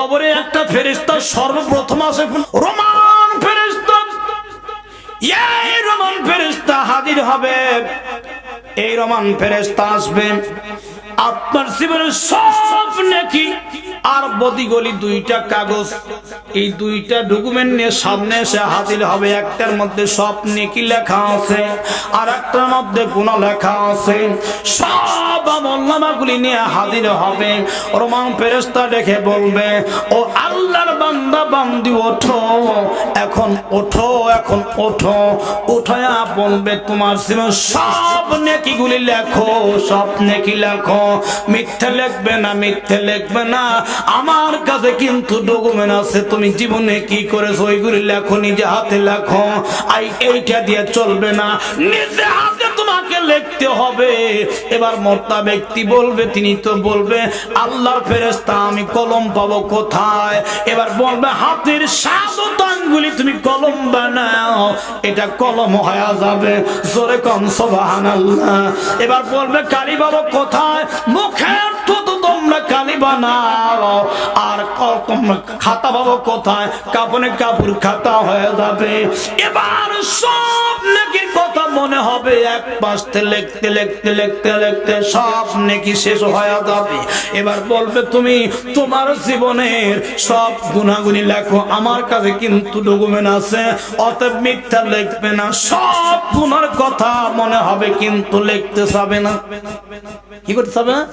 কবরে একটা ফেরেশতা সর্বপ্রথম আসে, রোমান ফেরেশতা। এই রোমান ফেরেশতা হাজির হবে। এই রোমান ফেরেশতা আসবে, আপনার জীবনের সব নেকি আর বদিগলি দুইটা কাগজ, এই দুইটা ডকুমেন্ট নিয়ে সামনে এসে হাজির হবে। একটার মধ্যে সব নেকি লেখা আছে, আর একটার মধ্যে গুনাহ লেখা আছে। সব আমলনামাগুলি নিয়ে হাজির হবে। রোমান ফেরেশতা দেখে বলবে, ও আল্লাহর বান্দা বান্দি ওঠো, এখন ওঠো, এখন ওঠো। উঠায়া বলবে, তোমার জীবন সব নেকিগুলি লেখো, সব নেকি লেখো। মিথ্যে লিখবে না, মিথ্যে লিখবে না। আমার কাছে কিন্তু ডকুমেন্ট আছে, তুমি জীবনে কি করেছো ওইগুলি লেখো, নিজে হাতে লেখো। এইটা দিয়ে চলবে না, নিজে হাতে তোমাকে লিখতে হবে। এবার মর্তা ব্যক্তি বলবে, তিনি তো বলবে, আল্লাহর ফেরেশতা আমি কলম পাবো কোথায়? এবার বলবে, হাতের সাত আঙ্গুলি তুমি কলম বানাও, এটা কলম হয়ে যাবে। জোরে কম সুবহানাল্লাহ। এবার বলবে, কালি পাবো কোথায়? মুখের তো তোমরা কালি বানাও। আর খাতা পাবো কোথায়? কাপড়ে কাপড় খাতা হয়ে যাবে। এবার সব নেকি কথা মনে হবে, এক পাশে লিখতে লিখতে লিখতে লিখতে সব নেকি শেষ হয়ে যাবে। এবার বলবে, তুমি তোমার জীবনের সব গুনাহগুলি লেখো, আমার কাছে কিন্তু ডকুমেন্ট আছে, অতএব মিথ্যা লিখবে না। সব গুনার কথা মনে হবে, কিন্তু লিখতে যাবে না। কি করতে হবে না?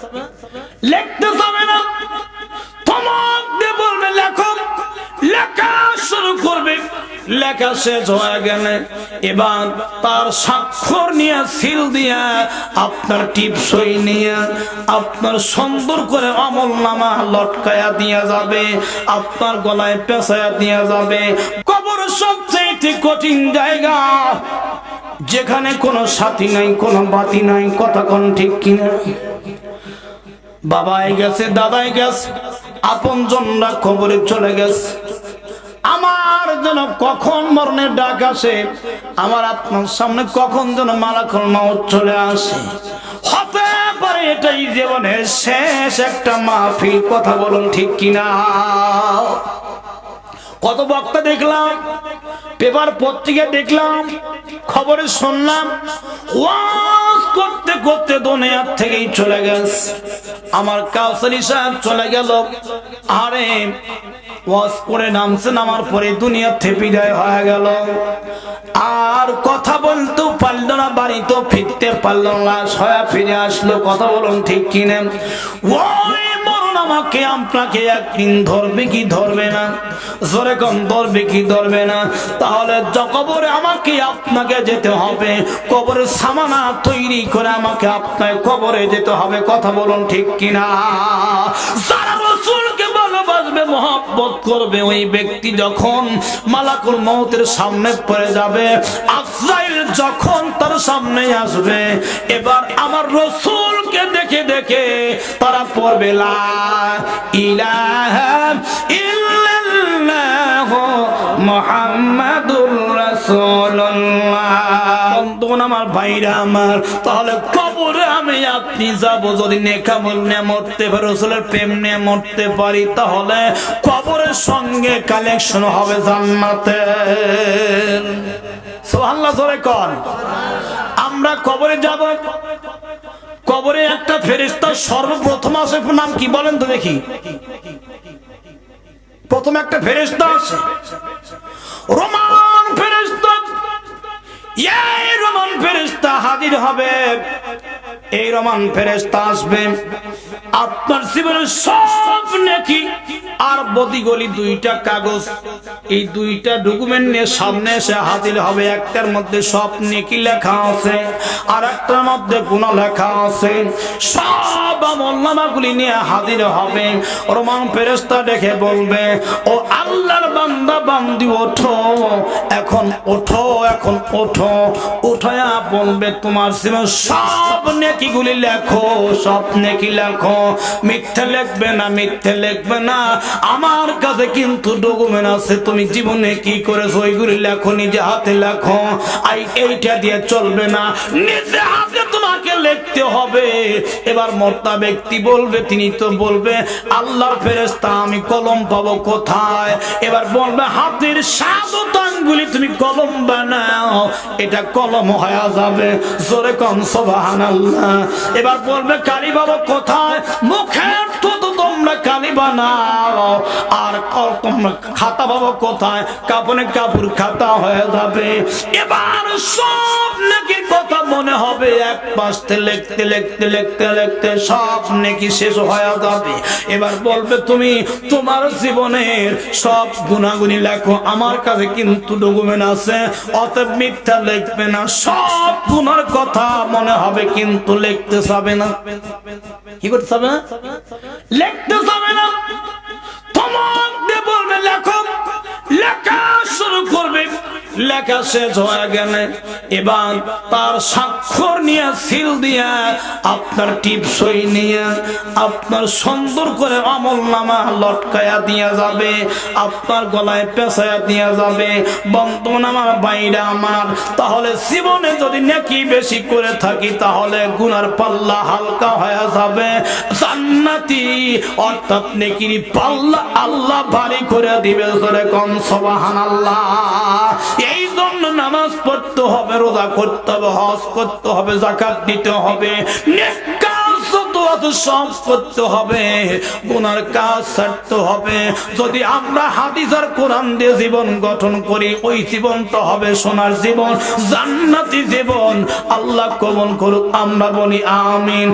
লিখতে যাবে না। তোমাকে বলবে লেখো, লেখা শুরু করবে। লেখা শেষ হয়ে গেলে এবার তার স্বাক্ষর নিয়ে, সিল দিয়ে, আপনার টিপসই নিয়ে, আপনার সুন্দর করে আমলনামা লটকায়া দিয়া যাবে, আপনার গলায় পেঁচায়া দিয়া যাবে। কবর সবচেয়ে কঠিন জায়গা, যেখানে কোনো সাথী নাই, কোনো বাতি নাই। কথা কোন ঠিক কিনা? বাবাই গেছে, দাদাই গেছে, আপন জনরা কবরে চলে গেছে। আমার যেন কখন মরণের ডাক আসে, আমার আপনার সামনে কখন যেন মালাকুল মউত চলে আসে। হতে পারে এটাই জীবনের শেষ একটা মাহফিল। কথা বলুন ঠিক কিনা? কত বক্তা দেখলাম, পেপার পত্রিকা দেখলাম, খবরে শুনলাম, ওয়াজ করতে করতে দুনিয়ার থেকেই চলে গেছে। আমার কাউসারি সাহেব চলে গেল। আরে ওয়াজ করে নামছে, নামার পরে দুনিয়া থেকে বিদায় হয়ে গেল। আর কথা বলতেও পারল না, বাড়িতেও ফিরতে পারল না, সয়া ফিরে আসলো। কথা বলুন ঠিক কিনা? ওই মরণ আমাকে আপনাকে একদিন ধরবে কি ধরবে না? জোরে কম, ধরবে কি ধরবে না? তাহলে কবরে আমাকে আপনাকে যেতে হবে, কবরের সামানা তৈরি করে আমাকে আপনাকে কবরে যেতে হবে। কথা বলুন ঠিক কিনা? যারা রাসূলকে ভালোবাসবে, মহব্বত করবে, ওই ব্যক্তি যখন মালাকুল মউতের সামনে পড়ে যাবে, আজরাইল যখন তার সামনে আসবে, এবার আমার রাসূলকে দেখে দেখে তারা পড়বে, লা ইলাহা ইল্লাল্লাহ মুহাম্মাদুর রাসূলুল্লাহ। বন্ধুগণ আমার, ভাইরা আমার, তাহলে কবরে আমি আপনি যাব যদি নেকামল নিয়ে মরতে পারি, রাসূলের প্রেম নিয়ে মরতে পারি, তাহলে কবরের সঙ্গে কালেকশন হবে জান্নাতের। সুবহানাল্লাহ, জোরে কর। আমরা কবরে যাব, কবরে একটা ফেরেশতা সর্বপ্রথম আসে। নাম কি বলেন তো দেখি? প্রথম একটা ফেরেশতা আসে, রোমান ফেরেশতা। এই রোমান ফেরেশতা হাজির হবে। এই রোমান ফেরেশতা আসবে, আপনার জীবনের সব নেকি আর বদিগলি দুইটা কাগজ, এই দুইটা ডকুমেন্ট নিয়ে সামনে এসে হাজির হবে। একটার মধ্যে সব নেকি লেখা আছে, আর একটার মধ্যে গুনাহ লেখা আছে। সব আমলনামাগুলি নিয়ে হাজির হবে। রোমান ফেরেশতা দেখে বলবে, ও আল্লাহর বান্দা বান্দি ওঠো, এখন ওঠো, এখন ওঠো। উঠায়া বলবে, তোমার জীবন সব নেকিগুলি লেখো, সব নেকি লেখো। মিথ্যে লিখবে না, মিথ্যে লিখবে না। আমার কাছে কিন্তু ডকুমেন্ট আছে, তুমি জীবনে কি করেছো ওইগুলি লেখো, নিজে হাতে লেখো। এইটা দিয়ে চলবে না, নিজে হাতে তোমাকে লিখতে হবে। এবার মর্তা ব্যক্তি বলবে, তিনি তো বলবে আল্লাহর ফেরেশতা আমি কলম পাবো কোথায়? এবার বলবে হাতের 7 আঙ্গুলে তুমি কলম বানাও, এটা কলম হয়ে যাবে। জোরে কোন সুবহানাল্লাহ। এবার বলবে কালি পাবো কোথায়? মুখের তো তোমরা কালি বানাও। আর তোমরা খাতা পাবো কোথায়? কাপড়ে কাপড় খাতা হয়ে যাবে। এবার সব নেকির কথা মনে হবে, এক পাশে লিখতে লিখতে লিখতে লিখতে সব নেকি শেষ হয়ে যাবে। এবার বলবে তুমি তোমার জীবনের সব গুনাহগুনি লেখো, আমার কাছে কিন্তু ডকুমেন্ট আছে, অতএব মিথ্যা লিখবে না। সব গুনার কথা মনে হবে কিন্তু লিখতে যাবে না। কি করতে হবে না? লিখতে যাবে না। তোমাকে বলবে লেখো, লেখা শুরু করবে। লেখা শেষ হয়ে গেলে এবার তার স্বাক্ষর নিয়ে সিল দিয়ে আপনার টিপসই নিয়ে আপনার সুন্দর করে আমলনামা লটকায়া দিয়া যাবে, আপনার গলায় পেঁচায়া দিয়া যাবে। বন্ধন আমার বাইরে আমার, তাহলে জীবনে যদি নেকি বেশি করে থাকি তাহলে গুনার পাল্লা হালকা হয়ে যাবে। জান্নাতি অর্থাৎ নেকির পাল্লা আল্লাহ ভারী করে দিবে। জোরে কোন সুবহানাল্লাহ। এই জন্য নামাজ পড়তে হবে, রোজা করতে হবে, হজ করতে হবে, যাকাত দিতে হবে, নেক কাজ যত আছে সব করতে হবে, গুনার কাজ ছাড়তে হবে। যদি আমরা হাদিস আর কোরআন দিয়ে জীবন গঠন করি, ওই জীবন তো হবে সোনার জীবন, জান্নাতি জীবন। আল্লাহ কবুল করুক, আমরা বলি আমিন।